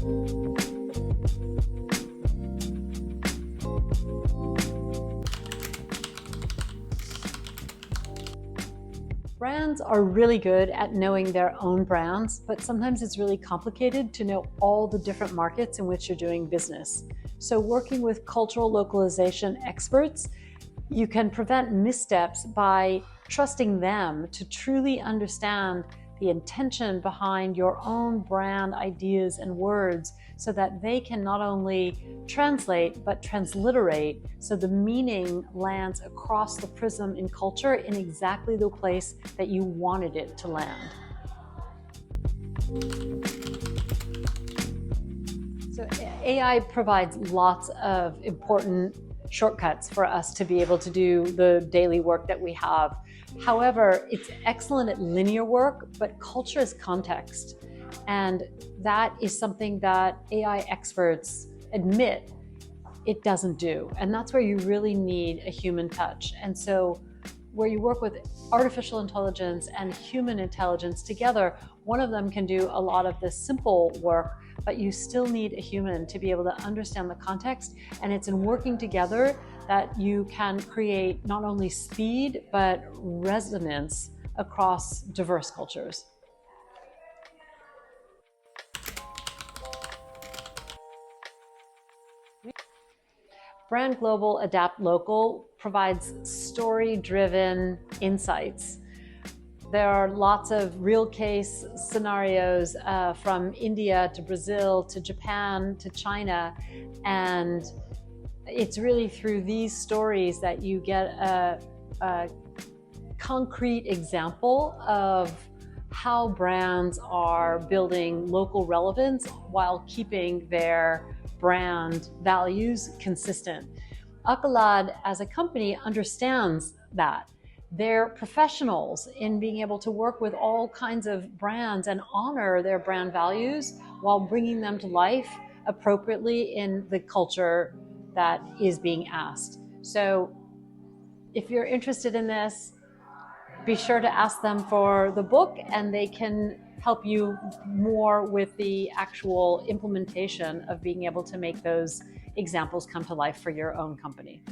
Brands are really good at knowing their own brands, but sometimes it's really complicated to know all the different markets in which you're doing business. So working with cultural localization experts, you can prevent missteps by trusting them to truly understand the intention behind your own brand ideas and words so that they can not only translate but transliterate so the meaning lands across the prism in culture in exactly the place that you wanted it to land. So AI provides lots of important shortcuts for us to be able to do the daily work that we have. However, it's excellent at linear work, but culture is context. And that is something that AI experts admit it doesn't do. And that's where you really need a human touch. And so where you work with artificial intelligence and human intelligence together, one of them can do a lot of the simple work, but you still need a human to be able to understand the context. And it's in working together that you can create not only speed, but resonance across diverse cultures. Brand Global, Adapt Local provides story-driven insights. There are lots of real case scenarios from India to Brazil to Japan to China, and it's really through these stories that you get a concrete example of how brands are building local relevance while keeping their brand values consistent. Acolad as a company understands that. They're professionals in being able to work with all kinds of brands and honor their brand values while bringing them to life appropriately in the culture that is being asked. So if you're interested in this, be sure to ask them for the book and they can help you more with the actual implementation of being able to make those examples come to life for your own company.